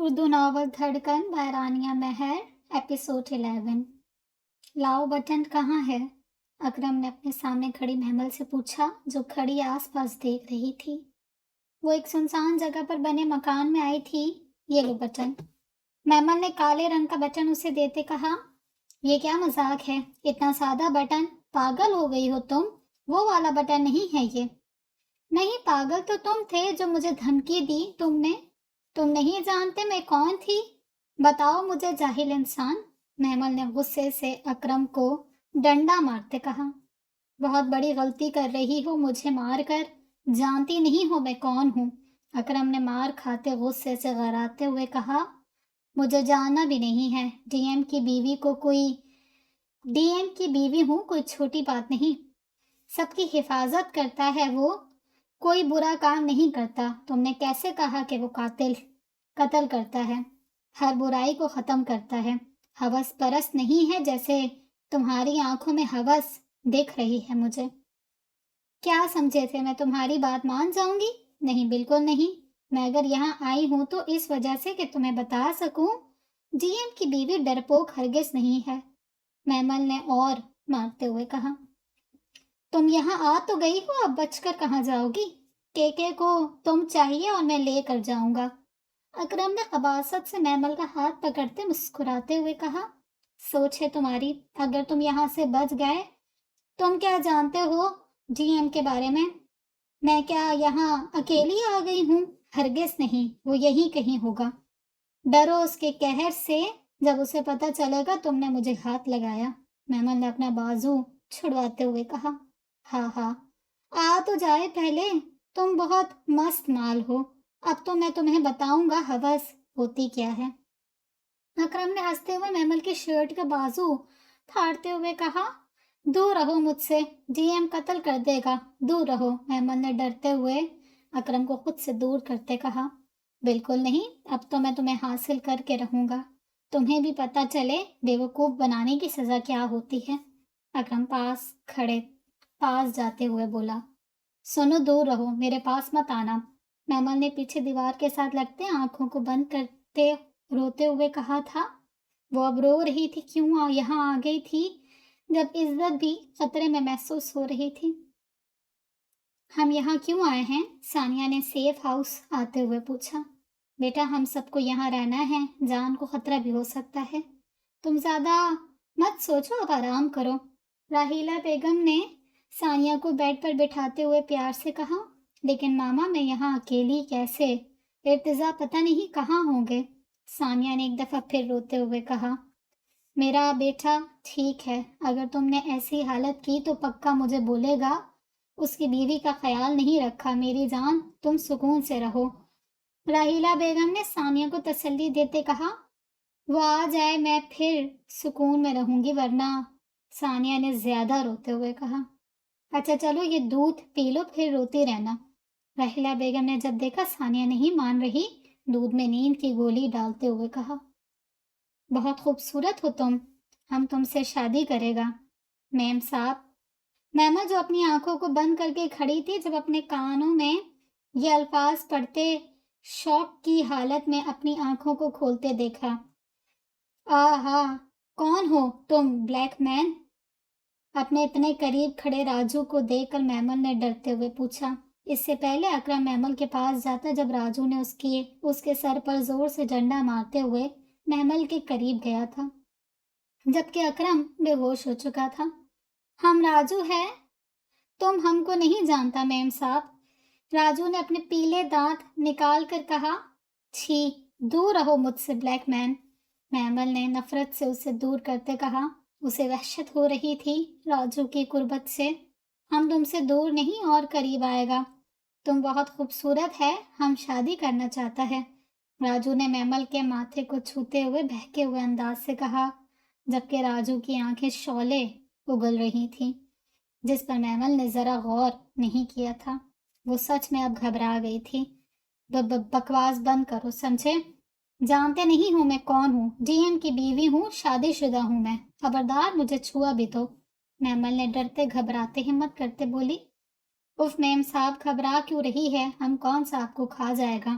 Urdu novel دھڑکن by Rania مہر episode 11 لاؤ بٹن کہاں ہے؟ اکرم نے اپنے سامنے کھڑی محمل سے پوچھا جو کھڑی آس پاس دیکھ رہی تھی۔ وہ ایک سنسان جگہ پر بنے مکان میں آئی تھی۔ یہ لو بٹن۔ محمل نے کالے رنگ کا بٹن اسے دیتے کہا، یہ کیا مذاق ہے؟ اتنا سادہ بٹن، پاگل ہو گئی ہو تم؟ وہ والا بٹن نہیں ہے یہ۔ نہیں، پاگل تو تم تھے جو مجھے دھمکی دی تم نہیں جانتے میں کون تھی؟ بتاؤ مجھے جاہل انسان، محمل نے غصے سے اکرم کو ڈنڈا مارتے کہا۔ بہت بڑی غلطی کر رہی ہو مجھے مار کر، جانتی نہیں ہو میں کون ہوں، اکرم نے مار کھاتے غصے سے غراتے ہوئے کہا۔ مجھے جاننا بھی نہیں ہے، ڈی ایم کی بیوی ہوں، کوئی چھوٹی بات نہیں، سب کی حفاظت کرتا ہے وہ، کوئی برا کام نہیں کرتا۔ تم نے کیسے کہا کہ وہ قتل کرتا ہے، ہر برائی کو ختم کرتا ہے، ہوس پرست نہیں ہے جیسے تمہاری آنکھوں میں ہوس دکھ رہی ہے مجھے۔ کیا سمجھے تھے میں تمہاری بات مان جاؤں گی؟ نہیں، بالکل نہیں۔ میں اگر یہاں آئی ہوں تو اس وجہ سے کہ تمہیں بتا سکوں ڈی ایم کی بیوی ڈرپوک ہرگز نہیں ہے، محمل نے اور مارتے ہوئے کہا۔ تم یہاں آ تو گئی ہو، اب بچ کر کہاں جاؤ گی؟ کے کو تم چاہیے اور میں لے کر جاؤں گا، اکرم نے قباست سے محمل کا ہاتھ پکڑتے مسکراتے ہوئے کہا۔ سوچ ہے تمہاری، اگر تم یہاں سے بچ گئے، تم کیا جانتے ہو ڈی ایم کے بارے میں؟ میں کیا یہاں اکیلی آ گئی ہوں؟ ہرگز نہیں، وہ یہی کہیں ہوگا۔ ڈرو اس کے قہر سے، جب اسے پتہ چلے گا تم نے مجھے ہاتھ لگایا، محمل نے اپنا بازو چھڑواتے ہوئے کہا۔ ہاں ہاں، آ تو جائے پہلے، تم بہت مست مال ہو، اب تو میں تمہیں بتاؤں گا ہوس ہوتی کیا ہے، اکرم نے ہنستے ہوئے محمل کی شرٹ کا بازو پھاڑتے ہوئے کہا۔ دور رہو مجھ سے، ڈی ایم قتل کر دے گا، دور رہو، محمل نے ڈرتے ہوئے اکرم کو خود سے دور کرتے کہا۔ بالکل نہیں، اب تو میں تمہیں حاصل کر کے رہوں گا، تمہیں بھی پتہ چلے بیوقوف بنانے کی سزا کیا ہوتی ہے، اکرم پاس جاتے ہوئے بولا۔ سنو، دور رہو، میرے پاس مت آنا، محمل نے پیچھے دیوار کے ساتھ لگتے آنکھوں کو بند کرتے روتے ہوئے کہا تھا۔ وہ اب رو رہی تھی کیوں یہاں آ گئی تھی جب عزت بھی خطرے میں محسوس ہو رہی تھی۔ ہم یہاں کیوں آئے ہیں؟ ثانیہ نے سیف ہاؤس آتے ہوئے پوچھا۔ بیٹا، ہم سب کو یہاں رہنا ہے، جان کو خطرہ بھی ہو سکتا ہے، تم زیادہ مت سوچو، اب آرام کرو، راحیلہ بیگم نے ثانیہ کو بیڈ پر بٹھاتے ہوئے پیار سے کہا۔ لیکن ماما، میں یہاں اکیلی کیسے؟ ارتضیٰ پتہ نہیں کہاں ہوں گے، ثانیہ نے ایک دفعہ پھر روتے ہوئے کہا۔ میرا بیٹا ٹھیک ہے، اگر تم نے ایسی حالت کی تو پکا مجھے بولے گا، اس کی بیوی کا خیال نہیں رکھا، میری جان تم سکون سے رہو، راحیلہ بیگم نے ثانیہ کو تسلی دیتے کہا۔ وہ آ جائے میں پھر سکون میں رہوں گی، ورنہ، ثانیہ نے زیادہ روتے ہوئے کہا۔ اچھا چلو، یہ دودھ پی لو پھر روتی رہنا، راحیلہ بیگم نے جب دیکھا ثانیہ نہیں مان رہی، دودھ میں نیند کی گولی ڈالتے ہوئے کہا۔ بہت خوبصورت ہو تم، ہم تم سے شادی کرے گا، میم صاحب۔ میما جو اپنی آنکھوں کو بند کر کے کھڑی تھی، جب اپنے کانوں میں یہ الفاظ پڑھتے شوق کی حالت میں اپنی آنکھوں کو کھولتے دیکھا۔ آہا، کون ہو تم بلیک مین؟ اپنے اتنے قریب کھڑے راجو کو دیکھ کر محمل نے ڈرتے ہوئے پوچھا۔ اس سے پہلے اکرم محمل کے پاس جاتا جب راجو نے اس کے سر پر زور سے ڈنڈا مارتے ہوئے محمل کے قریب گیا تھا، جبکہ اکرم بے ہوش ہو چکا تھا۔ ہم راجو ہے، تم ہم کو نہیں جانتا میم صاحب، راجو نے اپنے پیلے دانت نکال کر کہا۔ چھی، دور رہو مجھ سے بلیک مین، محمل نے نفرت سے اسے دور کرتے کہا۔ اسے وحشت ہو رہی تھی راجو کی قربت سے۔ ہم تم سے دور نہیں اور قریب آئے گا، تم بہت خوبصورت ہے، ہم شادی کرنا چاہتا ہے، راجو نے محمل کے ماتھے کو چھوتے ہوئے بہکے ہوئے انداز سے کہا، جبکہ راجو کی آنکھیں شعلے اگل رہی تھیں، جس پر محمل نے ذرا غور نہیں کیا تھا۔ وہ سچ میں اب گھبرا گئی تھی۔ بکواس بند کرو، سمجھے؟ جانتے نہیں ہوں میں کون ہوں، ڈی ایم کی بیوی ہوں، شادی شدہ ہوں میں، خبردار مجھے چھوا بھی تو، محمل نے ڈرتے گھبراتے ہمت کرتے بولی۔ اف میم صاحب، گھبرا کیوں رہی ہے؟ ہم کون سا آپ کو کھا جائے گا،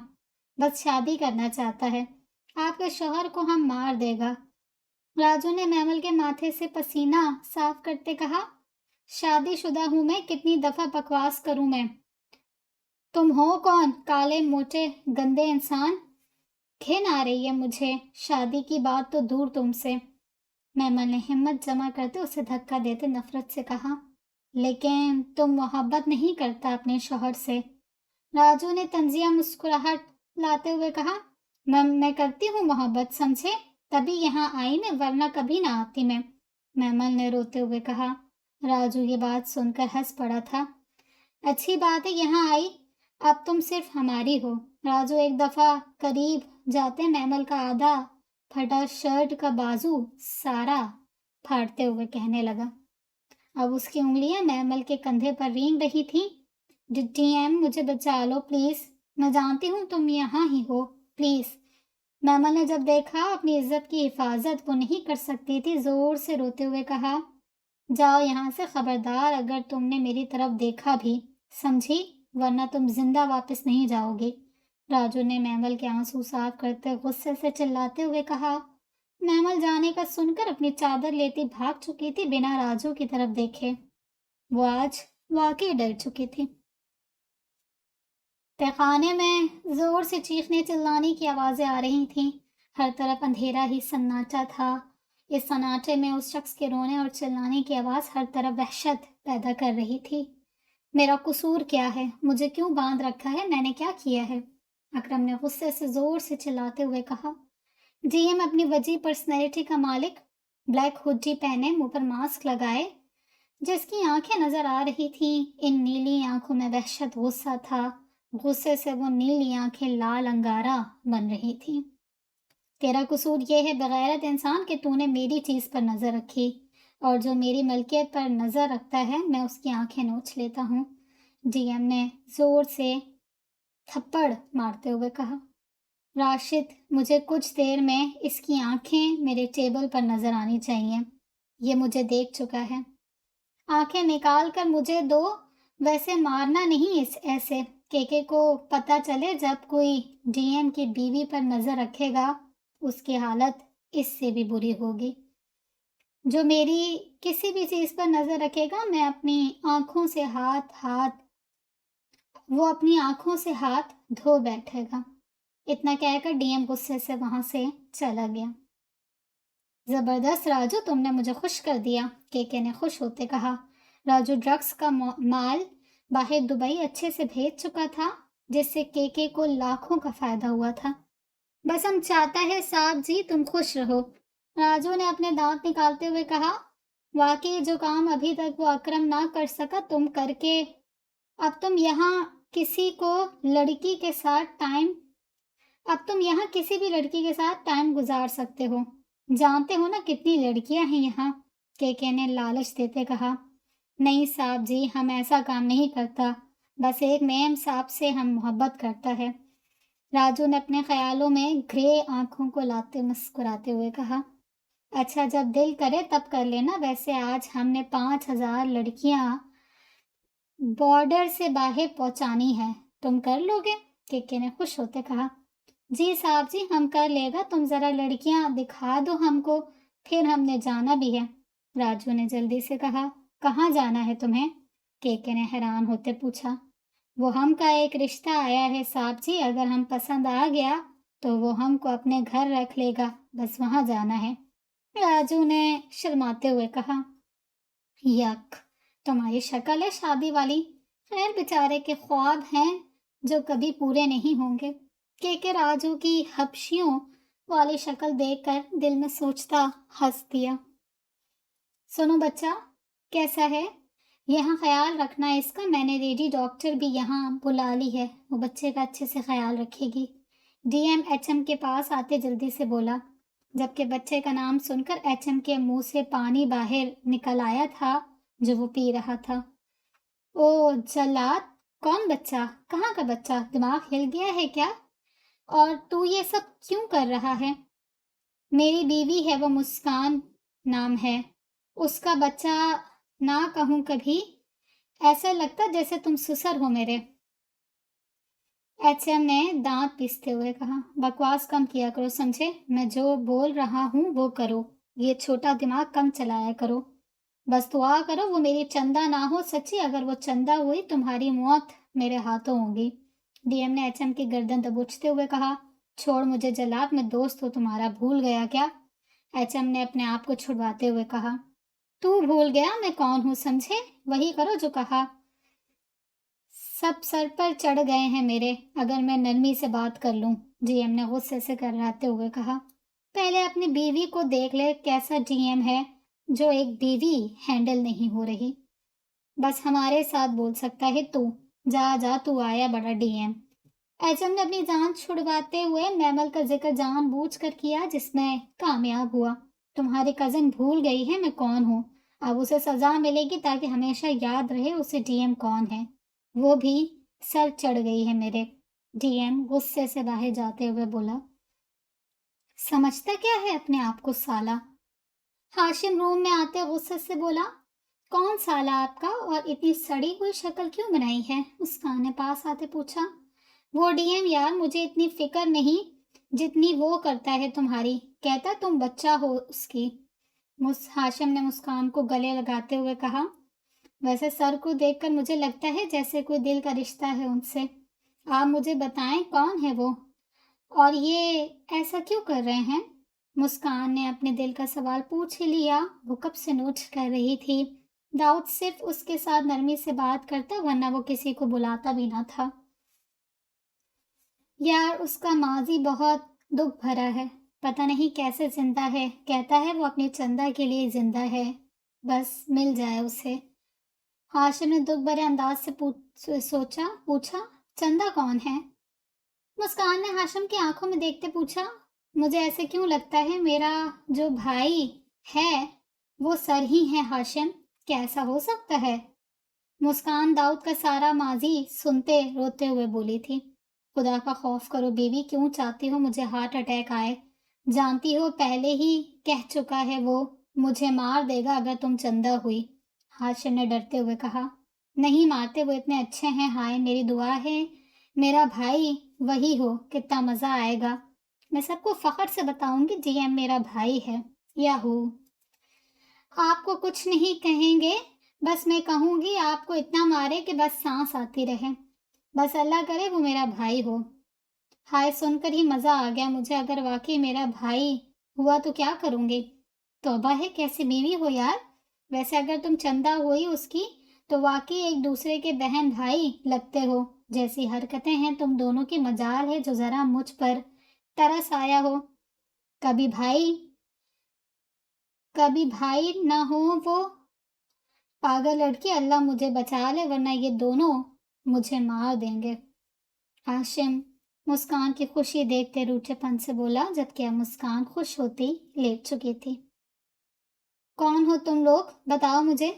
بس شادی کرنا چاہتا ہے، آپ کے شوہر کو ہم مار دے گا۔ راجو نے میمل کے ماتھے سے پسینہ صاف کرتے کہا، شادی شدہ ہوں میں، کتنی دفعہ بکواس کروں میں؟ تم ہو کون؟ کالے موٹے گندے انسان! گھن آ رہی ہے مجھے، شادی کی بات تو دور تم سے۔ میمل نے ہمت جمع کرتے اسے دھکا دیتے نفرت سے کہا، لیکن تم محبت نہیں کرتا اپنے شوہر سے۔ راجو نے طنزیہ مسکراہٹ لاتے ہوئے کہا، میں کرتی ہوں محبت، سمجھے؟ تبھی یہاں آئی میں، ورنہ کبھی نہ آتی میں۔ میمل نے روتے ہوئے کہا۔ راجو یہ بات سن کر ہنس پڑا تھا۔ اچھی بات ہے یہاں آئی، اب تم صرف ہماری ہو۔ راجو ایک دفعہ قریب جاتے میمل کا آدھا پھٹا شرٹ کا بازو سارا پھاڑتے ہوئے کہنے لگا۔ اب اس کی انگلیاں میمل کے کندھے پر رینگ رہی تھیں۔ ڈی ایم مجھے بچا لو پلیز، میں جانتی ہوں تم یہاں ہی ہو، پلیز۔ میمل نے جب دیکھا اپنی عزت کی حفاظت وہ نہیں کر سکتی تھی، زور سے روتے ہوئے کہا، جاؤ یہاں سے، خبردار اگر تم نے میری طرف دیکھا بھی، سمجھی؟ ورنہ تم زندہ واپس نہیں جاؤ گی۔ راجو نے میمل کے آنسو صاف کرتے غصے سے چلاتے ہوئے کہا۔ میمل جانے کا سن کر اپنی چادر لیتی بھاگ چکی تھی بنا راجو کی طرف دیکھے۔ وہ آج واقعی ڈر چکی تھی۔ تہخانے میں زور سے چیخنے چلانے کی آوازیں آ رہی تھیں، ہر طرف اندھیرا ہی سناٹا تھا۔ اس سناٹے میں اس شخص کے رونے اور چلانے کی آواز ہر طرف وحشت پیدا کر رہی تھی۔ میرا قصور کیا ہے؟ مجھے کیوں باندھ رکھا ہے؟ میں نے کیا کیا ہے؟ اکرم نے غصے سے زور سے چلاتے ہوئے کہا۔ ڈی ایم اپنی وجیح پرسنالٹی کا مالک، بلیک ہوڈی پہنے، منہ پر ماسک لگائے، جس کی آنکھیں نظر آ رہی تھیں، ان نیلی آنکھوں میں وحشت، غصہ تھا۔ غصے سے وہ نیلی آنکھیں لال انگارہ بن رہی تھیں۔ تیرا قصور یہ ہے بغیرت انسان کہ تو نے میری چیز پر نظر رکھی، اور جو میری ملکیت پر نظر رکھتا ہے میں اس کی آنکھیں نوچ لیتا ہوں۔ ڈی ایم نے زور سے تھپڑ مارتے ہوئے کہا۔ راشد، مجھے کچھ دیر میں اس کی آنکھیں میرے ٹیبل پر نظر آنی چاہیے، یہ مجھے دیکھ چکا ہے۔ آنکھیں نکال کر مجھے دو، ویسے مارنا نہیں ایسے، کیکے کو پتہ چلے جب کوئی ڈی ایم کی بیوی پر نظر رکھے گا، اس کی حالت اس سے بھی بری ہوگی۔ جو میری کسی بھی چیز پر نظر رکھے گا میں اپنی آنکھوں سے وہ اپنی آنکھوں سے ہاتھ دھو بیٹھے گا۔ اتنا کہہ کر ڈی ایم غصے سے وہاں سے چلا گیا۔ زبردست راجو، تم نے مجھے خوش کر دیا، کیکے نے خوش ہوتے کہا۔ راجو ڈرگس کا مال باہر دبئی اچھے سے بھیج چکا تھا، جس سے کیکے کو لاکھوں کا فائدہ ہوا تھا۔ بس ہم چاہتا ہے صاحب جی تم خوش رہو، راجو نے اپنے دانت نکالتے ہوئے کہا۔ واقعی جو کام ابھی تک وہ اکرم نہ کر سکا تم کر کے اب تم یہاں کسی بھی لڑکی کے ساتھ ٹائم گزار سکتے ہو۔ جانتے ہو نا کتنی لڑکیاں ہیں یہاں، کیکے نے لالچ دیتے کہا۔ نہیں صاحب جی، ہم ایسا کام نہیں کرتا، بس ایک میم صاحب سے ہم محبت کرتا ہے، راجو نے اپنے خیالوں میں گرے آنکھوں کو لاتے مسکراتے ہوئے کہا۔ اچھا جب دل کرے تب کر لینا، ویسے آج ہم نے 5000 لڑکیاں بارڈر سے باہر پہنچانی ہے، تم کر لو گے؟ کیکے نے خوش ہوتے کہا۔ جی صاحب جی ہم کر لے گا، تم ذرا لڑکیاں دکھا دو ہم کو، پھر ہم نے جانا بھی ہے، راجو نے جلدی سے کہا۔ کہاں جانا ہے تمہیں؟ کیکے نے حیران ہوتے پوچھا۔ وہ ہم کا ایک رشتہ آیا ہے صاحب جی، اگر ہم پسند آ گیا تو وہ ہم کو اپنے گھر رکھ لے گا، بس وہاں جانا ہے، راجو نے شرماتے ہوئے کہا۔ یک، تمہاری شکل ہے شادی والی، خیر بیچارے کے خواب ہیں جو کبھی پورے نہیں ہوں گے، کیکے راجو کی حبشیوں والی شکل دیکھ کر دل میں سوچتا ہنس دیا۔ سنو بچہ، کیسا ہے؟ یہاں خیال رکھنا اس کا، میں نے لیڈی ڈاکٹر بھی یہاں بلا لی ہے، وہ بچے کا اچھے سے خیال رکھے گی، ڈی ایم ایچ ایم کے پاس آتے جلدی سے بولا، جبکہ بچے کا نام سن کر ایچ ایم کے منہ سے پانی باہر نکل آیا تھا جو وہ پی رہا تھا۔ او جلاد، کون بچہ؟ کہاں کا بچہ؟ دماغ ہل گیا ہے کیا؟ اور تو یہ سب کیوں کر رہا ہے؟ میری بیوی ہے، وہ مسکان نام ہے، اس کا بچہ نہ کہوں کبھی، ایسا لگتا جیسے تم سسر ہو میرے۔ ایچ ایم نے دانت پیستے ہوئے کہا، بکواس کم کیا کرو سمجھے، میں جو بول رہا ہوں وہ کرو، یہ چھوٹا دماغ کم چلایا کرو، بس دعا کرو وہ میری چندہ نہ ہو، سچی اگر وہ چندہ ہوئی تمہاری موت میرے ہاتھوں ہوگی۔ ڈی ایم نے ایچ ایم کی گردن دبوچتے ہوئے کہا، چھوڑ مجھے جلاد، میں دوست ہوں تمہارا، بھول گیا کیا؟ ایچ ایم نے اپنے آپ کو چھڑواتے ہوئے کہا، تو بھول گیا میں کون ہوں سمجھے، وہی کرو جو کہا۔ سب سر پر چڑھ گئے ہیں میرے، اگر میں نرمی سے بات کر لوں، ڈی ایم نے غصے سے کراتے ہوئے کہا۔ پہلے اپنی بیوی کو دیکھ لے، کیسا ڈی ایم ہے جو ایک بیوی ہینڈل نہیں ہو رہی، بس ہمارے ساتھ بول سکتا ہے تو، جا جا تو آیا بڑا ڈی ایم۔ ایچ ایم نے اپنی جان چھڑواتے ہوئے میمل کا ذکر جان بوجھ کر کیا، جس میں کامیاب ہوا۔ تمہاری کزن بھول گئی ہے میں کون ہوں، اب اسے سزا ملے گی تاکہ ہمیشہ یاد رہے اسے ڈی ایم کون ہے، وہ بھی سر چڑھ گئی ہے میرے۔ ڈی ایم غصے سے باہر جاتے ہوئے بولا، سمجھتا کیا ہے اپنے آپ کو سالہ؟ ہاشم روم میں آتے غصے سے بولا، کون سالہ آپ کا، اور اتنی سڑی ہوئی شکل کیوں بنائی ہے؟ مسکان نے پاس آتے پوچھا۔ وہ ڈی ایم یار، مجھے اتنی فکر نہیں جتنی وہ کرتا ہے تمہاری، کہتا تم بچہ ہو اس کی۔ ہاشم نے مسکان کو گلے لگاتے ہوئے کہا، ویسے سر کو دیکھ کر مجھے لگتا ہے جیسے کوئی دل کا رشتہ ہے ان سے، آپ مجھے بتائیں کون ہے وہ، اور یہ ایسا کیوں کر رہے ہیں؟ مسکان نے اپنے دل کا سوال پوچھ ہی لیا، وہ کب سے نوٹ کر رہی تھی، داؤد صرف اس کے ساتھ نرمی سے بات کرتا ورنہ وہ کسی کو بلاتا بھی نہ تھا۔ یار اس کا ماضی بہت دکھ بھرا ہے، پتہ نہیں کیسے زندہ ہے، کہتا ہے وہ اپنی چندہ کے لیے زندہ ہے، بس مل جائے اسے۔ ہاشم نے دکھ بھرے انداز سے پوچھا، چندہ کون ہے؟ مسکان نے ہاشم کی آنکھوں میں دیکھتے پوچھا، مجھے ایسے کیوں لگتا ہے میرا جو بھائی ہے وہ سر ہی ہے ہاشم، کیسا ہو سکتا ہے؟ مسکان داؤد کا سارا ماضی سنتے روتے ہوئے بولی تھی، خدا کا خوف کرو بیوی، کیوں چاہتی ہو مجھے ہارٹ اٹیک آئے؟ جانتی ہو پہلے ہی کہہ چکا ہے وہ، مجھے مار دے گا اگر تم چندہ ہوئی۔ ہاشم نے ڈرتے ہوئے کہا، نہیں مارتے، وہ اتنے اچھے ہیں، ہائے میری دعا ہے میرا بھائی وہی ہو، کتنا مزہ آئے گا، میں سب کو فخر سے بتاؤں گی ڈی ایم میرا بھائی ہے، یاہو۔ آپ کو کچھ نہیں کہیں گے، بس میں کہوں گی آپ کو اتنا مارے کہ بس سانس آتی رہے، بس اللہ کرے وہ میرا بھائی ہو۔ ہائے سن کر ہی مزہ آ گیا مجھے، اگر واقعی میرا بھائی ہوا تو کیا کروں گی؟ توبہ ہے، کیسی بیوی ہو یار، ویسے اگر تم چندہ ہوئی اس کی تو واقعی ایک دوسرے کے بہن بھائی لگتے ہو، جیسی حرکتیں ہیں تم دونوں کی، مجال ہے جو ذرا مجھ پر ترس آیا ہو، کبھی بھائی نہ ہو وہ پاگل لڑکی، اللہ مجھے بچا لے ورنہ یہ دونوں مجھے مار دیں گے۔ ہاشم مسکان کی خوشی دیکھتے روٹھے پن سے بولا، جبکہ اب مسکان خوش ہوتی لیٹ چکی تھی۔ کون ہو تم لوگ، بتاؤ مجھے؟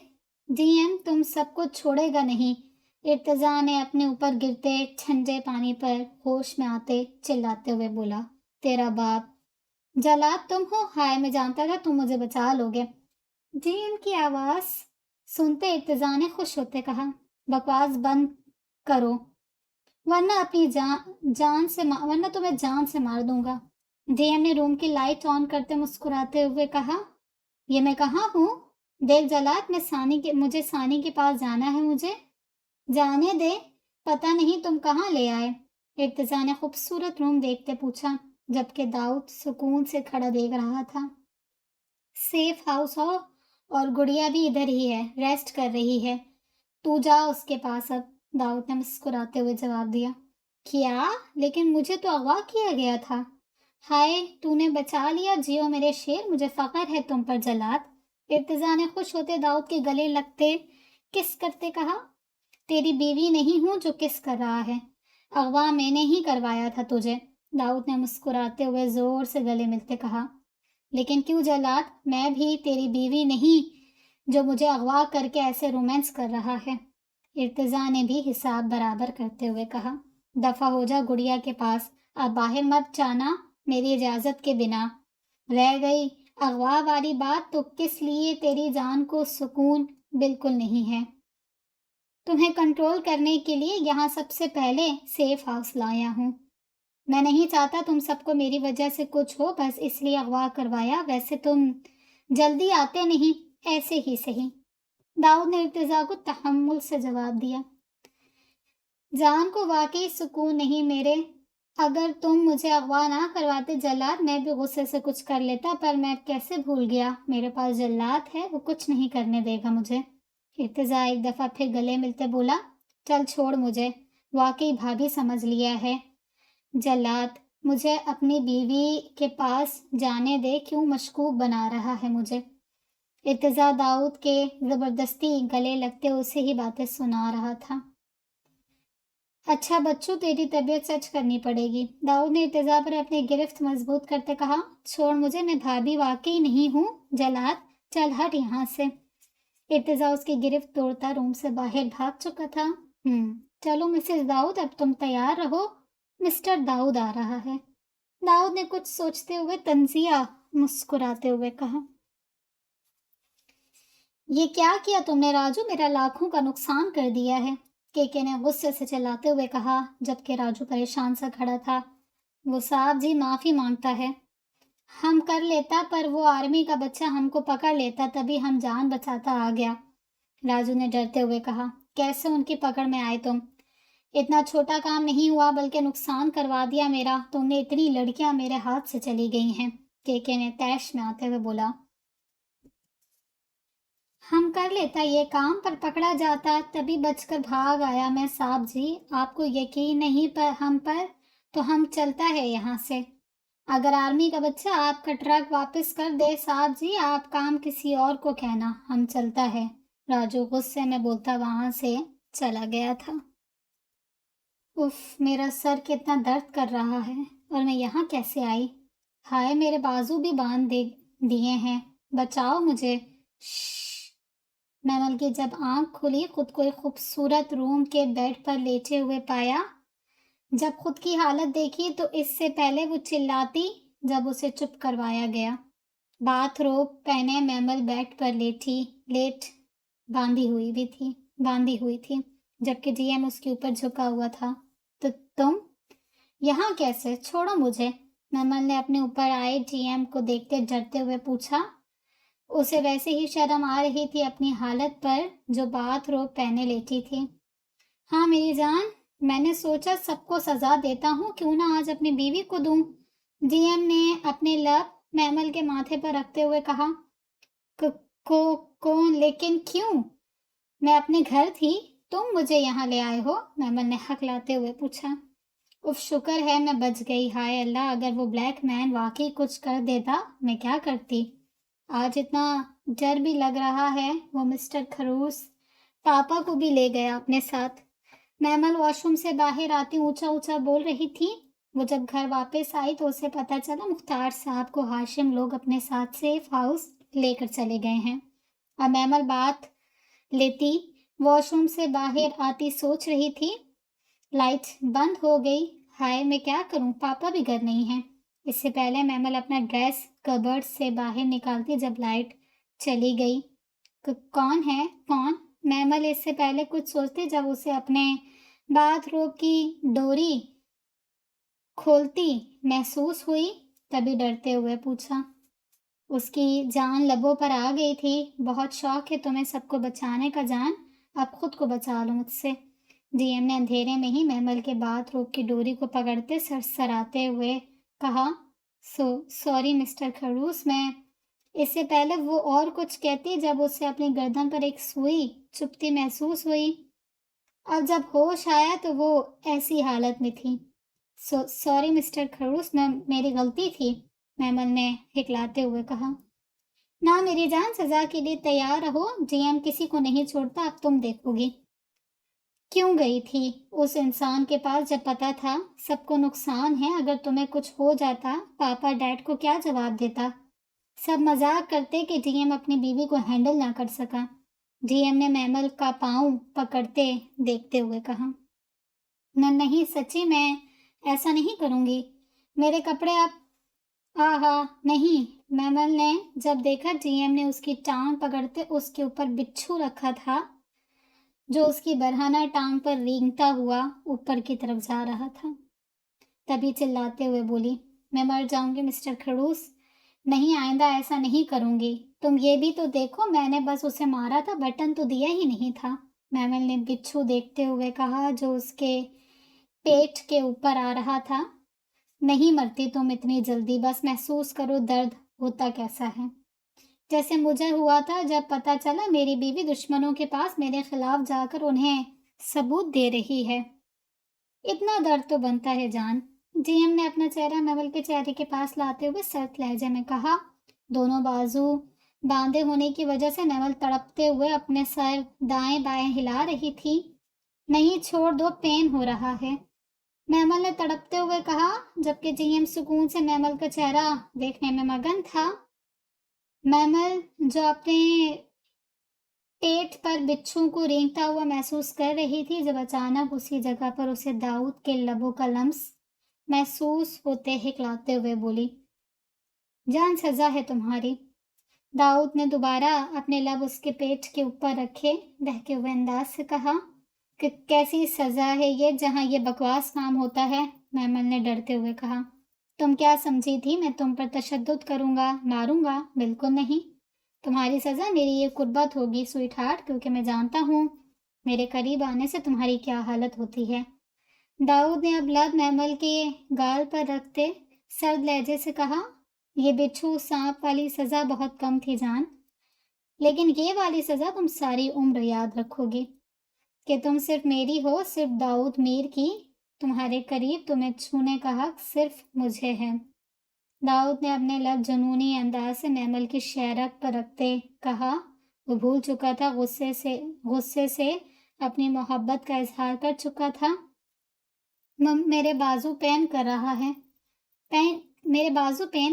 ڈی ایم تم سب کو چھوڑے گا نہیں، ارتضیٰ نے اپنے اوپر گرتے ٹھنڈے پانی پر ہوش میں آتے چلاتے ہوئے بولا، تیرا باپ جلاد تم ہو، ہائے میں جانتا تھا تم مجھے بچا لوگے۔ ڈی ایم کی آواز سنتے ارتضیٰ نے خوش ہوتے کہا، بکواس بند کرو ورنہ تمہیں جان سے مار دوں گا۔ ڈی ایم نے روم کی لائٹ آن کرتے مسکراتے ہوئے کہا، یہ میں کہاں ہوں؟ دیکھ جلاد، مجھے ثانی کے پاس جانا ہے، مجھے جانے دے، پتہ نہیں تم کہاں لے آئے۔ ارتضیٰ نے خوبصورت روم دیکھتے پوچھا، جبکہ داؤد سکون سے کھڑا دیکھ رہا تھا۔ سیف ہاؤس ہو، اور گڑیا بھی ادھر ہی ہے، ریسٹ کر رہی ہے، تو جا اس کے پاس اب، داؤد نے مسکراتے ہوئے جواب دیا۔ کیا؟ لیکن مجھے تو اغوا کیا گیا تھا۔ ہائے تو نے بچا لیا، جیو میرے شیر، مجھے فخر ہے تم پر جلاد۔ ارتضیٰ نے خوش ہوتے داؤد کے گلے لگتے کس کرتے کہا، تیری بیوی نہیں ہوں جو کس کر رہا ہے، اغوا میں نے ہی کروایا تھا تجھے۔ داؤد نے مسکراتے ہوئے زور سے گلے ملتے کہا، لیکن کیوں جلاد، میں بھی تیری بیوی نہیں جو مجھے اغوا کر کے ایسے رومانس کر رہا ہے۔ ارتضیٰ نے بھی حساب برابر کرتے ہوئے کہا، دفع ہو جا گڑیا کے پاس، اب باہر مت جانا میری اجازت کے بنا، رہ گئی اغوا والی بات تو کس لیے تیری جان کو سکون بالکل نہیں ہے۔ تمہیں کنٹرول کرنے کے لیے یہاں سب سے پہلے سیف ہاؤس لایا ہوں۔ میں نہیں چاہتا تم سب کو میری وجہ سے کچھ ہو، بس اس لیے اغوا کروایا۔ ویسے تم جلدی آتے نہیں، ایسے ہی صحیح۔ داؤد نے ارتضیٰ کو تحمل سے جواب دیا۔ جان کو واقعی سکون نہیں میرے، اگر تم مجھے اغوا نہ کرواتے جلاد، میں بھی غصے سے کچھ کر لیتا، پر میں کیسے بھول گیا میرے پاس جلاد ہے، وہ کچھ نہیں کرنے دے گا مجھے۔ ارتضیٰ ایک دفعہ پھر گلے ملتے بولا، چل چھوڑ مجھے، واقعی بھابھی سمجھ لیا ہے۔ جلاد، مجھے اپنی بیوی کے پاس جانے دے، کیوں مشکوک بنا رہا ہے مجھے؟ ارتضیٰ داؤد کے زبردستی گلے لگتے اسے ہی باتیں سنا رہا تھا۔ اچھا بچوں، تیری طبیعت سچ کرنی پڑے گی، داؤد نے ارتضیٰ پر اپنی گرفت مضبوط کرتے کہا۔ چھوڑ مجھے، میں بھابھی واقعی نہیں ہوں۔ جلاد، چل ہٹ یہاں سے۔ ارتضیٰ اس کی گرفت توڑتا روم سے باہر بھاگ چکا تھا۔ چلو مسز داؤد، اب تم تیار رہو، مسٹر داؤد آ رہا ہے۔ داؤد نے کچھ سوچتے ہوئے طنزیہ مسکراتے ہوئے کہا۔ یہ کیا کیا تم نے راجو، میرا لاکھوں کا نقصان کر دیا ہے، کیکے نے غصے سے چلاتے ہوئے کہا، جبکہ راجو پریشان سا کھڑا تھا۔ وہ صاحب جی معافی مانگتا ہے، ہم کر لیتا، پر وہ آرمی کا بچہ ہم کو پکڑ لیتا، تبھی ہم جان بچاتا آ گیا۔ راجو نے ڈرتے ہوئے کہا۔ کیسے ان کی پکڑ میں آئے تم؟ اتنا چھوٹا کام نہیں ہوا بلکہ نقصان کروا دیا میرا، تم نے اتنی لڑکیاں میرے ہاتھ سے چلی گئی ہیں، کیکے نے تیش میں آتے ہوئے بولا۔ ہم کر لیتا یہ کام، پر پکڑا جاتا، تبھی بچ کر بھاگ آیا میں صاحب جی، آپ کو یقین نہیں پر ہم پر، تو ہم چلتا ہے یہاں سے۔ اگر آرمی کا بچہ آپ کا ٹرک واپس کر دے صاحب جی، آپ کام کسی اور کو کہنا، ہم چلتا ہے۔ راجو غصے میں بولتا وہاں سے چلا گیا تھا۔ اف، میرا سر کتنا درد کر رہا ہے، اور میں یہاں کیسے آئی؟ ہائے، میرے بازو بھی باندھ دیے ہیں، بچاؤ مجھے۔ میمل کی جب آنکھ کھلی، خود کو ایک خوبصورت روم کے بیڈ پر لیٹے ہوئے پایا۔ جب خود کی حالت دیکھی تو اس سے پہلے وہ چلاتی جب اسے چپ کروایا گیا۔ باتھ روب پہنے میمل بیڈ پر لیٹ باندھی ہوئی تھی، جبکہ جی ایم اس کے اوپر جھکا ہوا تھا۔ تو تم یہاں کیسے؟ چھوڑو مجھے، میمل نے اپنے اوپر آئے جی ایم کو دیکھتے ڈرتے ہوئے پوچھا۔ اسے ویسے ہی شرم آ رہی تھی اپنی حالت پر، جو باتھ روب پہنے لیٹی تھی۔ ہاں میری جان، میں نے سوچا سب کو سزا دیتا ہوں، کیوں نہ آج اپنی بیوی کو دوں۔ جی ایم نے اپنے لب میمل کے ماتھے پر رکھتے ہوئے کہا۔ کون؟ لیکن کیوں؟ میں اپنے گھر تھی، تم مجھے یہاں لے آئے ہو، میمل نے ہکلاتے ہوئے پوچھا۔ اف، شکر ہے میں بچ گئی، ہائے اللہ، اگر وہ بلیک مین واقعی کچھ کر دیتا میں کیا کرتی؟ آج اتنا ڈر بھی لگ رہا ہے، وہ مسٹر خروس پاپا کو بھی لے گیا اپنے ساتھ۔ میمل واش روم سے باہر آتی اونچا اونچا بول رہی تھی۔ وہ جب گھر واپس آئی تو اسے پتہ چلا مختار صاحب کو ہاشم لوگ اپنے ساتھ سیف ہاؤس لے کر چلے گئے ہیں۔ اب میمل بات لیتی واش روم سے باہر آتی سوچ رہی تھی، لائٹ بند ہو گئی، ہائے میں کیا کروں، پاپا بھی گھر نہیں ہیں۔ اس سے پہلے میمل اپنا ڈریس کبرڈ سے باہر نکالتی جب لائٹ چلی گئی۔ کون ہے؟ کون؟ میمل اس سے پہلے کچھ سوچتی جب اسے اپنے باتھ روب کی ڈوری کھولتی محسوس ہوئی، تبھی ڈرتے ہوئے پوچھا۔ اس کی جان لبوں پر آ گئی تھی۔ بہت شوق ہے تمہیں سب کو بچانے کا جان، اب خود کو بچا لو مجھ سے۔ ڈی ایم نے اندھیرے میں ہی میمل کے باتھ روب کی ڈوری کو پکڑتے سرسراتے ہوئے کہا۔ سوری مسٹر خروس، میں اس سے پہلے وہ اور کچھ کہتی جب اسے اپنی گردن پر ایک سوئی چبھتی محسوس ہوئی۔ اب جب ہوش آیا تو وہ ایسی حالت میں تھی۔ سوری مسٹر خروس، میری غلطی تھی، میمل نے ہکلاتے ہوئے کہا۔ نہ میری جان، سزا کے لیے تیار رہو، جی ایم کسی کو نہیں چھوڑتا، اب تم دیکھو گی۔ کیوں گئی تھی اس انسان کے پاس جب پتا تھا سب کو نقصان ہے؟ اگر تمہیں کچھ ہو جاتا پاپا ڈیڈ کو کیا جواب دیتا؟ سب مذاق کرتے کہ ڈی ایم اپنی بیوی کو ہینڈل نہ کر سکا۔ ڈی ایم نے میمل کا پاؤں پکڑتے دیکھتے ہوئے کہا۔ نہیں سچی، میں ایسا نہیں کروں گی، میرے کپڑے اب آہا نہیں۔ میمل نے جب دیکھا ڈی ایم نے اس کی ٹانگ پکڑتے اس کے اوپر بچھو رکھا تھا جو اس کی برہنہ ٹانگ پر رینگتا ہوا اوپر کی طرف جا رہا تھا۔ تبھی چلاتے ہوئے بولی، میں مر جاؤں گی مسٹر کھڑوس، نہیں آئندہ ایسا نہیں کروں گی۔ تم یہ بھی تو دیکھو، میں نے بس اسے مارا تھا، بٹن تو دیا ہی نہیں تھا۔ میمل نے بچھو دیکھتے ہوئے کہا جو اس کے پیٹ کے اوپر آ رہا تھا۔ نہیں مرتی تم اتنی جلدی، بس محسوس کرو درد ہوتا کیسا ہے، جیسے مجھے ہوا تھا جب پتہ چلا میری بیوی دشمنوں کے پاس میرے خلاف جا کر انہیں ثبوت دے رہی ہے۔ اتنا درد تو بنتا ہے جان۔ جی ایم نے اپنا چہرہ میمل کے چہرے کے پاس لاتے ہوئے سخت لہجے میں کہا۔ دونوں بازو باندھے ہونے کی وجہ سے میمل تڑپتے ہوئے اپنے سر دائیں بائیں ہلا رہی تھی۔ نہیں چھوڑ دو، پین ہو رہا ہے، میمل نے تڑپتے ہوئے کہا، جبکہ جی ایم سکون سے میمل کا چہرہ دیکھنے میں مگن تھا۔ میمل جو اپنے پیٹ پر بچھو کو رینگتا ہوا محسوس کر رہی تھی، جب اچانک اسی جگہ پر اسے داؤد کے لبوں کا لمس محسوس ہوتے ہکلاتے ہوئے بولی، جان سزا ہے تمہاری۔ داؤد نے دوبارہ اپنے لب اس کے پیٹ کے اوپر رکھے بہکے ہوئے انداز سے کہا کہ کیسی سزا ہے یہ جہاں یہ بکواس کام ہوتا ہے؟ میمل نے ڈرتے ہوئے کہا، تم کیا سمجھی تھی میں تم پر تشدد کروں گا، ماروں گا؟ بالکل نہیں، تمہاری سزا میری یہ قربت ہوگی سویٹ ہارٹ، کیونکہ میں جانتا ہوں میرے قریب آنے سے تمہاری کیا حالت ہوتی ہے۔ داؤد نے اب لب میمل کے گال پر رکھتے سرد لہجے سے کہا، یہ بچھو سانپ والی سزا بہت کم تھی جان، لیکن یہ والی سزا تم ساری عمر یاد رکھو گی کہ تم صرف میری ہو، صرف داؤد میر کی، تمہارے قریب تمہیں چھونے کا حق صرف مجھے ہے۔ داؤد نے اپنے لب جنونی انداز سے میمل کی شہرک پر رکھتے کہا، وہ بھول چکا تھا، غصے سے اپنی محبت کا اظہار کر چکا تھا۔ میرے بازو پین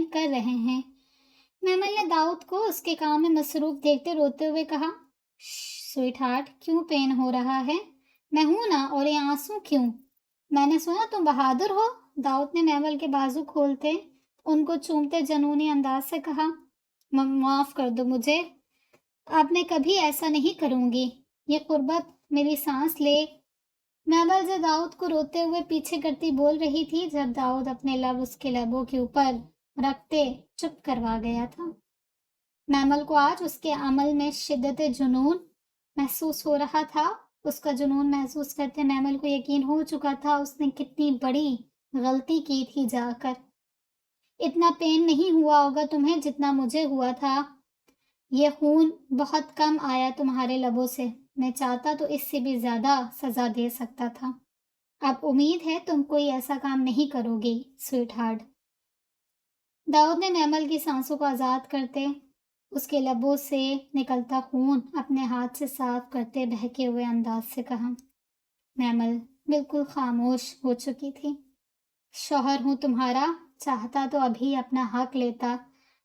کر رہے ہیں۔ میمل نے داؤد کو اس کے کام میں مصروف دیکھتے روتے ہوئے کہا، سویٹ ہارٹ، کیوں پین ہو رہا ہے؟ میں ہوں نا، اور یہ آنسو کیوں؟ میں نے سنا تم بہادر ہو۔ داؤد نے میمل کے بازو کھولتے ان کو چومتے جنونی انداز سے کہا، معاف کر دو مجھے، اب میں کبھی ایسا نہیں کروں گی، یہ قربت میری سانس لے۔ میمل جو داؤد کو روتے ہوئے پیچھے کرتی بول رہی تھی، جب داؤد اپنے لب اس کے لبوں کے اوپر رکھتے چپ کروا گیا تھا۔ میمل کو آج اس کے عمل میں شدت جنون محسوس ہو رہا تھا۔ اس کا جنون محسوس کرتے میمل کو یقین ہو چکا تھا اس نے کتنی بڑی غلطی کی تھی جا کر۔ اتنا پین نہیں ہوا ہوگا تمہیں جتنا مجھے ہوا تھا، یہ خون بہت کم آیا تمہارے لبوں سے، میں چاہتا تو اس سے بھی زیادہ سزا دے سکتا تھا۔ اب امید ہے تم کوئی ایسا کام نہیں کرو گی سویٹ ہارٹ۔ داؤد نے میمل کی سانسوں کو آزاد کرتے اس کے لبوں سے نکلتا خون اپنے ہاتھ سے صاف کرتے بہکے ہوئے انداز سے کہا۔ میمل بالکل خاموش ہو چکی تھی۔ شوہر ہوں تمہارا، چاہتا تو ابھی اپنا حق لیتا،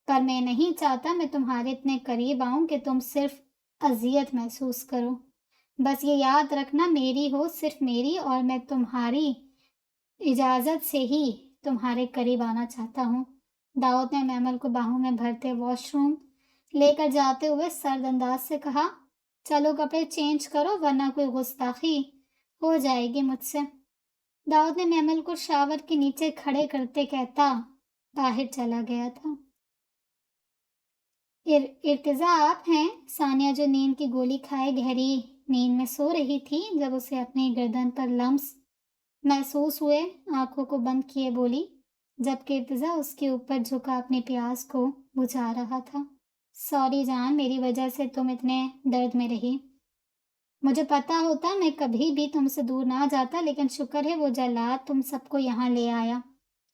پر میں نہیں چاہتا میں تمہارے اتنے قریب آؤں کہ تم صرف اذیت محسوس کرو۔ بس یہ یاد رکھنا میری ہو، صرف میری، اور میں تمہاری اجازت سے ہی تمہارے قریب آنا چاہتا ہوں۔ داؤد نے میمل کو باہوں میں بھرتے واش روم لے کر جاتے ہوئے سرد انداز سے کہا، چلو کپڑے چینج کرو ورنہ کوئی گستاخی ہو جائے گی مجھ سے۔ داؤد نے میمل کو شاور کے نیچے کھڑے کرتے کہتا باہر چلا گیا تھا۔ ارتضیٰ آپ ہیں؟ ثانیہ جو نیند کی گولی کھائے گہری نیند میں سو رہی تھی، جب اسے اپنی گردن پر لمس محسوس ہوئے آنکھوں کو بند کیے بولی، جبکہ ارتضیٰ اس کے اوپر جھکا اپنی پیاس کو بجھا رہا تھا۔ سوری جان، میری وجہ سے تم اتنے درد میں رہی۔ مجھے پتا ہوتا میں کبھی بھی تم سے دور نہ جاتا، لیکن شکر ہے وہ جلاد تم سب کو یہاں لے آیا،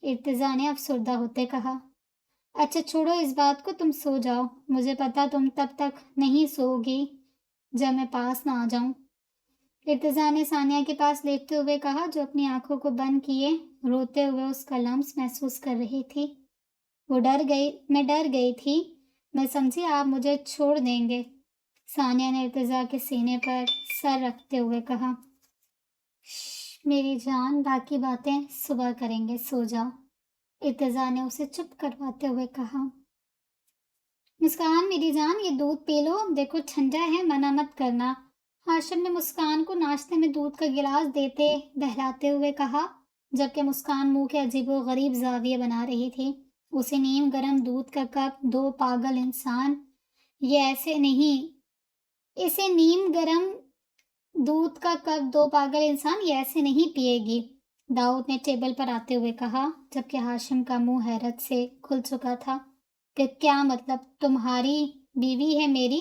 ارتضیٰ نے افسردہ ہوتے کہا۔ اچھا چھوڑو اس بات کو، تم سو جاؤ، مجھے پتا تم تب تک نہیں سو گی جب میں پاس نہ آ جاؤں، ارتضیٰ نے ثانیہ کے پاس لیٹتے ہوئے کہا، جو اپنی آنکھوں کو بند کیے روتے ہوئے اس کا لمس محسوس کر رہی تھی۔ میں ڈر گئی تھی، میں سمجھی آپ مجھے چھوڑ دیں گے، ثانیہ نے ارتضیٰ کے سینے پر سر رکھتے ہوئے کہا۔ میری جان، باقی باتیں صبح کریں گے، سو جاؤ، ارتضیٰ نے اسے چپ کرواتے ہوئے کہا۔ مسکان میری جان، یہ دودھ پی لو، دیکھو ٹھنڈا ہے، منع مت کرنا، ہاشم نے مسکان کو ناشتے میں دودھ کا گلاس دیتے بہلاتے ہوئے کہا، جبکہ مسکان منہ کے عجیب و غریب زاویے بنا رہی تھی۔ اسے نیم گرم دودھ کا کپ دو پاگل انسان یہ ایسے نہیں اسے نیم گرم دودھ کا کپ دو پاگل انسان یہ ایسے نہیں پیے گی، داؤد نے ٹیبل پر آتے ہوئے کہا، جبکہ ہاشم کا منہ حیرت سے کھل چکا تھا کہ کیا مطلب؟ تمہاری بیوی ہے میری،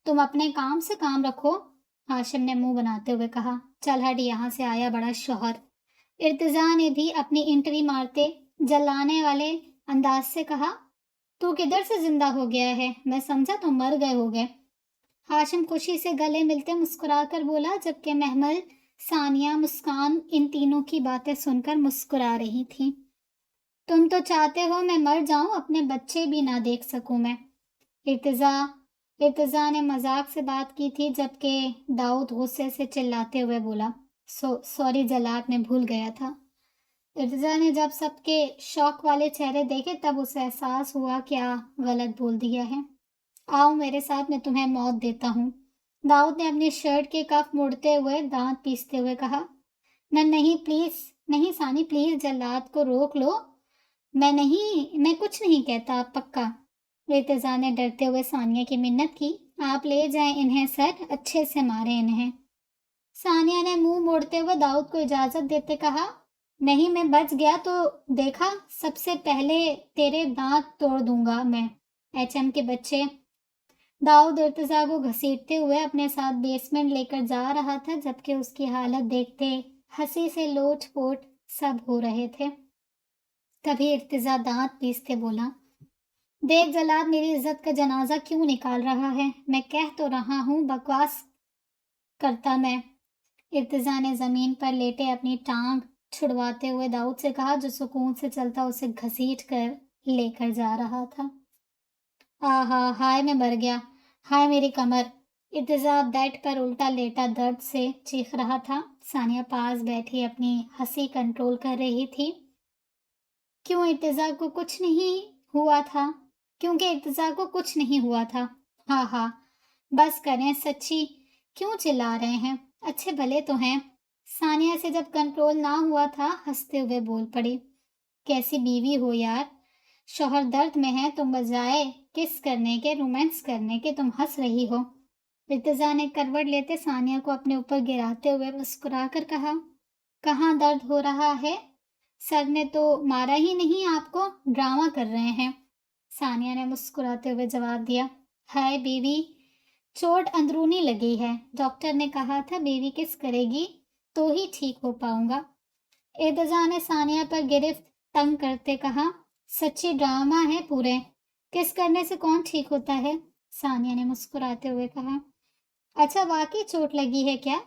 تم اپنے کام سے کام رکھو۔ ہاشم نے منہ بناتے ہوئے کہا، چل ہٹ یہاں سے، آیا بڑا شوہر۔ ارتضیٰ نے بھی اپنی انٹری مارتے جلانے والے انداز سے کہا، تو کدھر سے زندہ ہو گیا ہے؟ میں سمجھا تم مر گئے ہوگے۔ ہاشم خوشی سے گلے ملتے مسکرا کر بولا، جبکہ محمل، ثانیہ، مسکان ان تینوں کی باتیں سن کر مسکرا رہی تھی۔ تم تو چاہتے ہو میں مر جاؤں، اپنے بچے بھی نہ دیکھ سکوں میں۔ ارتضیٰ نے مذاق سے بات کی تھی، جبکہ داؤد غصے سے چلاتے ہوئے بولا، سوری جلاد، میں بھول گیا تھا۔ ارتضیٰ نے جب سب کے شوق والے چہرے دیکھے تب اسے احساس ہوا کیا غلط بول دیا ہے۔ آؤ میرے ساتھ، میں تمہیں موت دیتا ہوں۔ داؤد نے اپنی شرٹ کے کف موڑتے ہوئے دانت پیستے ہوئے کہا، نہیں پلیز، نہیں ثانی پلیز، جلاد کو روک لو۔ میں کچھ نہیں کہتا، پکا۔ ارتضیٰ نے ڈرتے ہوئے ثانیہ کی منت کی، آپ لے جائیں انہیں سر، اچھے سے ماریں انہیں۔ ثانیہ نے منہ موڑتے ہوئے داؤد کو اجازت دیتے کہا، نہیں میں بچ گیا تو دیکھا، سب سے پہلے تیرے دانت توڑ دوں گا میں، ایچ ایم کے بچے۔ داؤد ارتضیٰ کو گھسیٹتے ہوئے اپنے ساتھ بیسمنٹ لے کر جا رہا تھا، جبکہ اس کی حالت دیکھتے ہنسی سے لوٹ پوٹ سب ہو رہے تھے۔ تبھی ارتضیٰ دانت پیستے بولا، دیکھ جلاد، میری عزت کا جنازہ کیوں نکال رہا ہے؟ میں کہہ تو رہا ہوں بکواس کرتا میں۔ ارتضیٰ نے زمین پر لیٹے اپنی ٹانگ چھڑواتے ہوئے داؤد سے کہا، جو سکون سے چلتا اسے گھسیٹ کر لے کر جا رہا تھا۔ آہا، ہائے میں مر گیا، ہائے میری کمر۔ ارتضیٰ بیڈ پر الٹا لیٹا درد سے چیخ رہا تھا۔ ثانیہ پاس بیٹھی اپنی ہنسی کنٹرول کر رہی تھی، کیونکہ ارتضیٰ کو کچھ نہیں ہوا تھا۔ ہاں ہاں بس کریں، سچی کیوں چلا رہے ہیں؟ اچھے بھلے تو ہیں۔ ثانیہ سے جب کنٹرول نہ ہوا تھا، ہنستے ہوئے بول پڑی، کیسی بیوی ہو یار، شوہر درد میں ہے، تم بجائے کس کرنے کے، رومانس کرنے کے تم ہنس رہی ہو۔ ارتضیٰ نے کروٹ لیتے ثانیہ کو اپنے اوپر گراتے ہوئے مسکرا کر کہا، کہاں درد ہو رہا ہے؟ سر نے تو مارا ہی نہیں آپ کو، ڈرامہ کر رہے ہیں۔ ثانیہ نے مسکراتے ہوئے جواب دیا، ہائے بیوی، چوٹ اندرونی لگی ہے، ڈاکٹر نے کہا تھا بیوی کس کرے گی تو ہی ٹھیک ہو پاؤں گا۔ ارتضیٰ نے ثانیہ پر گرفت تنگ کرتے کہا، سچی ڈرامہ ہے پورے، کس کرنے سے کون ٹھیک ہوتا ہے؟ ثانیہ نے مسکراتے ہوئے کہا، اچھا واقعی چوٹ لگی ہے کیا؟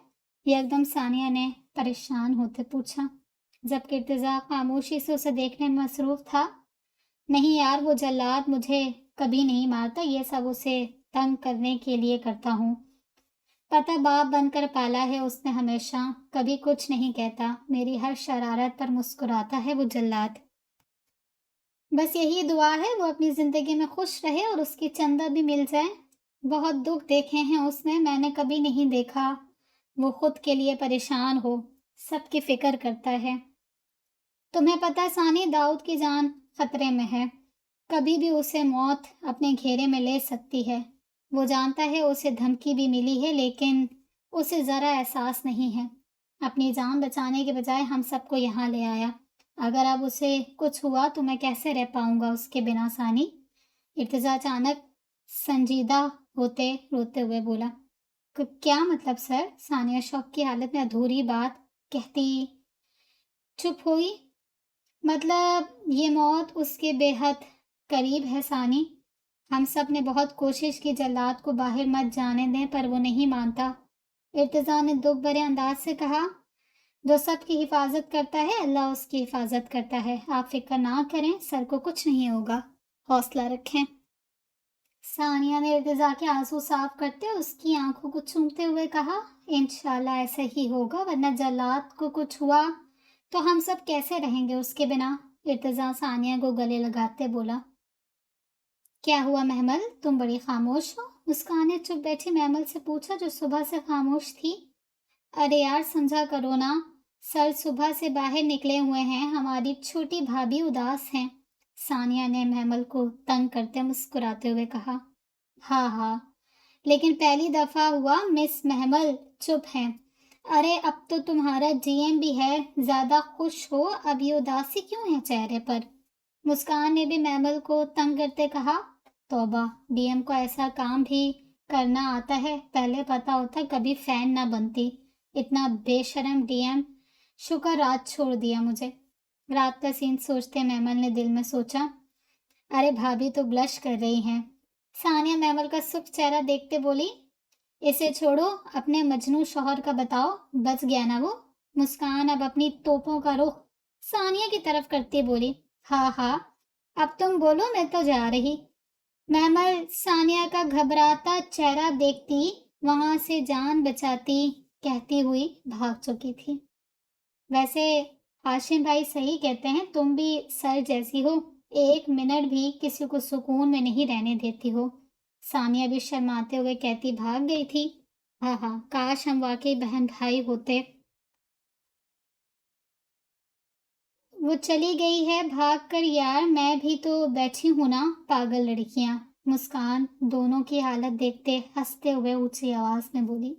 یکدم ثانیہ نے پریشان ہوتے پوچھا، جبکہ ارتضیٰ خاموشی سے اسے دیکھنے میں مصروف تھا۔ نہیں یار، وہ جلاد مجھے کبھی نہیں مارتا، یہ سب اسے تنگ کرنے کے لیے کرتا ہوں۔ پتہ باپ بن کر پالا ہے اس نے ہمیشہ، کبھی کچھ نہیں کہتا، میری ہر شرارت پر مسکراتا ہے وہ جلاد۔ بس یہی دعا ہے وہ اپنی زندگی میں خوش رہے اور اس کی چندہ بھی مل جائے۔ بہت دکھ دیکھے ہیں اس نے، میں نے کبھی نہیں دیکھا وہ خود کے لیے پریشان ہو، سب کی فکر کرتا ہے۔ تمہیں پتہ ثانی، داؤد کی جان خطرے میں ہے، کبھی بھی اسے موت اپنے گھیرے میں لے سکتی ہے۔ وہ جانتا ہے اسے دھمکی بھی ملی ہے، لیکن اسے ذرا احساس نہیں ہے۔ اپنی جان بچانے کے بجائے ہم سب کو یہاں لے آیا، اگر اب اسے کچھ ہوا تو میں کیسے رہ پاؤں گا اس کے بنا ثانی؟ ارتضیٰ اچانک سنجیدہ ہوتے روتے ہوئے بولا، کیا مطلب سر؟ ثانیہ شوق کی حالت میں ادھوری بات کہتی چپ ہوئی۔ مطلب یہ موت اس کے بے حد قریب ہے ثانی، ہم سب نے بہت کوشش کی جلاد کو باہر مت جانے دیں پر وہ نہیں مانتا۔ ارتضیٰ نے دکھ بھرے انداز سے کہا، جو سب کی حفاظت کرتا ہے اللہ اس کی حفاظت کرتا ہے، آپ فکر نہ کریں، سر کو کچھ نہیں ہوگا، حوصلہ رکھیں۔ ثانیہ نے ارتضیٰ کے آنسو صاف کرتے اس کی آنکھوں کو چومتے ہوئے کہا، انشاءاللہ ایسا ہی ہوگا، ورنہ جلاد کو کچھ ہوا تو ہم سب کیسے رہیں گے اس کے بنا؟ ارتضیٰ ثانیہ کو گلے لگاتے بولا، کیا ہوا محمل، تم بڑی خاموش ہو؟ مسکان نے چپ بیٹھی محمل سے پوچھا جو صبح سے خاموش تھی۔ ارے یار سمجھا کرو نا، سر صبح سے باہر نکلے ہوئے ہیں، ہماری چھوٹی بھابھی اداس ہیں، ثانیہ نے محمل کو تنگ کرتے مسکراتے ہوئے کہا۔ ہاں ہاں، لیکن پہلی دفعہ ہوا مس محمل چپ ہیں۔ ارے اب تو تمہارا ڈی ایم بھی ہے، زیادہ خوش ہو، اب یہ اداسی کیوں ہے چہرے پر؟ مسکان نے بھی محمل کو تنگ کرتے کہا۔ توبہ، ڈی ایم کو ایسا کام بھی کرنا آتا ہے، پہلے پتا ہوتا کبھی فین نہ بنتی، اتنا بے شرم ڈی ایم، شکر رات چھوڑ دیا مجھے۔ رات کا سین سوچتے محمل نے دل میں سوچا، ارے بھابھی تو بلش کر رہی ہیں۔ ثانیہ محمل کا سرخ چہرہ دیکھتے بولی، اسے چھوڑو، اپنے مجنوں شوہر کا بتاؤ، بچ گیا نا وہ؟ مسکان اب اپنی توپوں کا رخ ثانیہ کی طرف کرتی بولی، ہاں ہاں، اب تم بولو، میں تو جا رہی۔ محمل ثانیہ کا گھبراتا چہرہ دیکھتی وہاں سے جان بچاتی کہتی ہوئی بھاگ چکی تھی۔ ویسے ہاشم بھائی صحیح کہتے ہیں، تم بھی سر جیسی ہو، ایک منٹ بھی کسی کو سکون میں نہیں رہنے دیتی ہو۔ ثانیہ بھی شرماتے ہوئے کہتی بھاگ گئی تھی، ہاں ہاں، کاش ہم واقعی بہن بھائی ہوتے۔ وہ چلی گئی ہے بھاگ کر یار، میں بھی تو بیٹھی ہوں نا، پاگل لڑکیاں۔ مسکان دونوں کی حالت دیکھتے ہنستے ہوئے اونچی آواز میں بولی،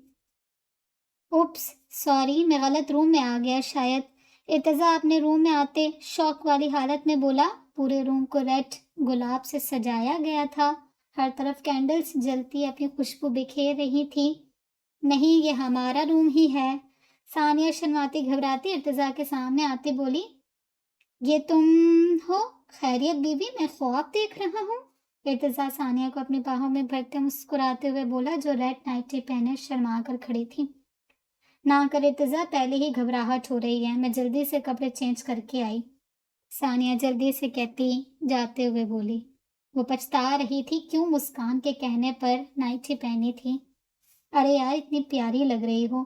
اوپس سوری، میں غلط روم میں آ گیا شاید۔ ارتضیٰ اپنے روم میں آتے شوق والی حالت میں بولا، پورے روم کو ریڈ گلاب سے سجایا گیا تھا، ہر طرف کینڈلز جلتی اپنی خوشبو بکھیر رہی تھی۔ نہیں، یہ ہمارا روم ہی ہے۔ ثانیہ شرماتی گھبراتی ارتضیٰ کے سامنے آتی بولی، یہ تم ہو؟ خیریت بی بی، میں خواب دیکھ رہا ہوں؟ ارتضیٰ ثانیہ کو اپنی باہوں میں بھرتے مسکراتے ہوئے بولا، جو ریڈ نائٹی پہنے شرما کر کھڑی تھی۔ نہ کر ارتضیٰ، پہلے ہی گھبراہٹ ہو رہی ہے، میں جلدی سے کپڑے چینج کر کے آئی، ثانیہ جلدی سے کہتی جاتے ہوئے بولی۔ وہ پچھتا رہی تھی کیوں مسکان کے کہنے پر نائٹی پہنی تھی۔ ارے یار اتنی پیاری لگ رہی ہو،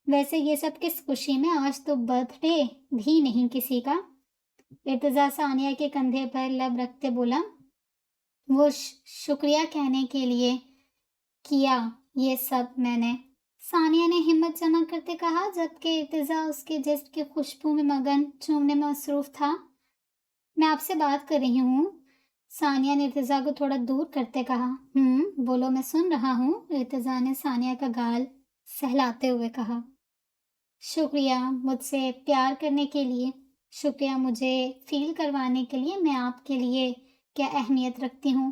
ویسے یہ سب کس خوشی میں، آج تو برتھ ڈے بھی نہیں کسی کا۔ ارتضیٰ ثانیہ کے کندھے پر لب رکھتے بولا، وہ شکریہ کہنے کے لیے کیا یہ سب میں نے، ثانیہ نے ہمت جمع کرتے کہا، جبکہ ارتضیٰ اس کے جسم کی خوشبو میں مگن چومنے میں مصروف تھا۔ میں آپ سے بات کر رہی ہوں، ثانیہ نے ارتضیٰ کو تھوڑا دور کرتے کہا۔ بولو، میں سن رہا ہوں، ارتضیٰ نے ثانیہ کا گال سہلاتے ہوئے کہا۔ شکریہ مجھ سے پیار کرنے کے لیے، شکریہ مجھے فیل کروانے کے لیے میں آپ کے لیے کیا اہمیت رکھتی ہوں۔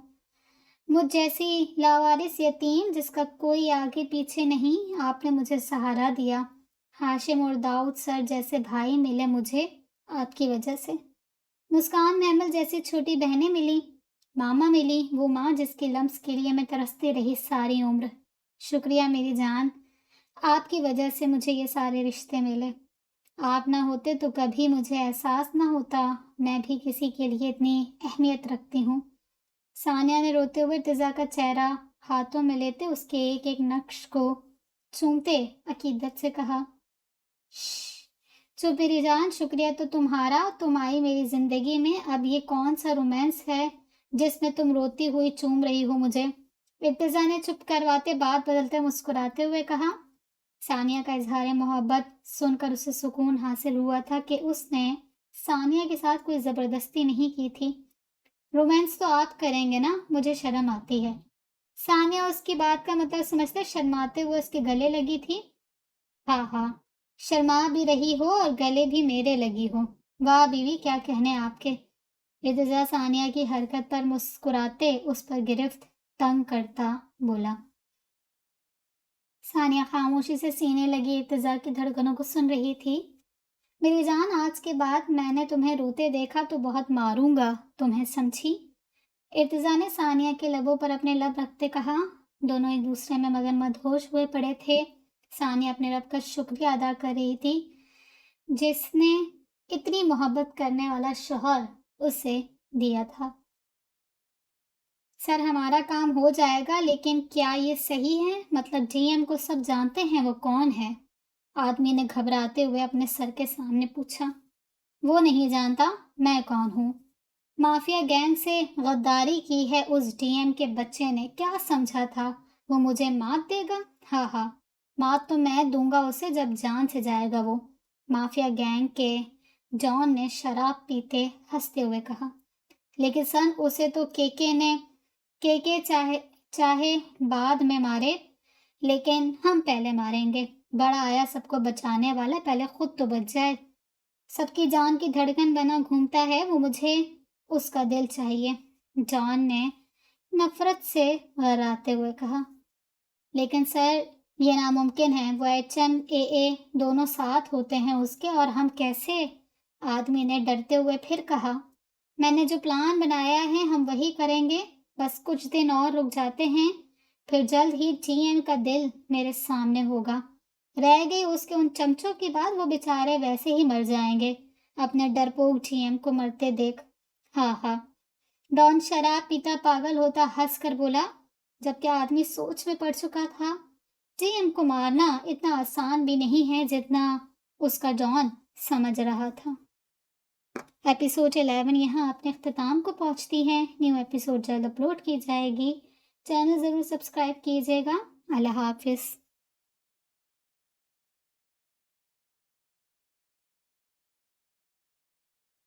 مجھ جیسی لاوارث یتیم جس کا کوئی آگے پیچھے نہیں، آپ نے مجھے سہارا دیا۔ ہاشم اور داؤد سر جیسے بھائی ملے مجھے آپ کی وجہ سے۔ مسکان محمل جیسی چھوٹی بہنیں ملی، ماما ملی، وہ ماں جس کی لمس کے لیے میں ترستی رہی ساری عمر۔ شکریہ میری جان، آپ کی وجہ سے مجھے یہ سارے رشتے ملے، آپ نہ ہوتے تو کبھی مجھے احساس نہ ہوتا میں بھی کسی کے لیے اتنی اہمیت رکھتی ہوں۔ ثانیہ نے روتے ہوئے ارتضیٰ کا چہرہ ہاتھوں میں لیتے اس کے ایک ایک نقش کو چومتے عقیدت سے کہا، چپ میری جان، شکریہ تو تمہارا، تم آئی میری زندگی میں، اب یہ کون سا رومانس ہے جس میں تم روتی ہوئی چوم رہی ہو مجھے؟ ارتضیٰ نے چپ کرواتے بات بدلتے مسکراتے ہوئے کہا۔ ثانیہ کا اظہار محبت سن کر اسے سکون حاصل ہوا تھا کہ اس نے ثانیہ کے ساتھ کوئی زبردستی نہیں کی تھی۔ رومانس تو آپ کریں گے نا، مجھے شرم آتی ہے۔ ثانیہ اس کی بات کا مطلب سمجھتے شرماتے ہوئے اس کے گلے لگی تھی۔ ہاں ہاں، شرما بھی رہی ہو اور گلے بھی میرے لگی ہو، واہ بیوی کیا کہنے آپ کے۔ ارتضیٰ ثانیہ کی حرکت پر مسکراتے اس پر گرفت تنگ کرتا بولا۔ ثانیہ خاموشی سے سینے لگی ارتضیٰ کی دھڑکنوں کو سن رہی تھی۔ میری جان، آج کے بعد میں نے تمہیں روتے دیکھا تو بہت ماروں گا تمہیں، سمجھی؟ ارتضیٰ نے ثانیہ کے لبوں پر اپنے لب رکھتے کہا۔ دونوں ایک دوسرے میں مگن مدہوش ہوئے پڑے تھے۔ ثانیہ اپنے رب کا شکریہ ادا کر رہی تھی جس نے اتنی محبت کرنے والا شوہر اسے دیا تھا۔ سر ہمارا کام ہو جائے گا، لیکن کیا یہ صحیح ہے؟ مطلب ڈی ایم کو سب جانتے ہیں، وہ کون ہے؟ آدمی نے گھبراتے ہوئے اپنے سر کے سامنے پوچھا۔ وہ نہیں جانتا، میں کون ہوں؟ مافیا گینگ سے غداری کی ہے اس ڈی ایم کے بچے نے، کیا سمجھا تھا وہ مجھے مات دے گا؟ ہاں ہاں، مات تو میں دوں گا اسے جب جان سے جائے گا وہ، مافیا گینگ کے جان نے شراب پیتے ہنستے ہوئے کہا۔ لیکن سن اسے تو کے چاہے بعد میں مارے، لیکن ہم پہلے ماریں گے۔ بڑا آیا سب کو بچانے والا، پہلے خود تو بچ جائے۔ سب کی جان کی دھڑکن بنا گھومتا ہے وہ، مجھے اس کا دل چاہیے، جان نے نفرت سے غراتے ہوئے کہا۔ لیکن سر یہ ناممکن ہے، وہ HMAA دونوں ساتھ ہوتے ہیں اس کے، اور ہم کیسے؟ آدمی نے ڈرتے ہوئے پھر کہا۔ میں نے جو پلان بنایا ہے ہم وہی کریں گے، بس کچھ دن اور رک جاتے ہیں، پھر جلد ہی GM کا دل میرے سامنے ہوگا۔ رہ گئی اس کے ان چمچوں کی بات، وہ بیچارے ویسے ہی مر جائیں گے اپنے ڈرپوک GM کو مرتے دیکھ۔ ہاں ہاں، ڈان شراب پیتا پاگل ہوتا ہنس کر بولا، جبکہ آدمی سوچ میں پڑ چکا تھا۔ GM کو مارنا اتنا آسان بھی نہیں ہے جتنا اس کا ڈان سمجھ رہا تھا۔ ایپیسوڈ 11 یہاں اپنے اختتام کو پہنچتی ہے۔ نیو ایپیسوڈ جلد اپلوڈ کی جائے گی، چینل ضرور سبسکرائب کیجیے گا۔ اللہ حافظ۔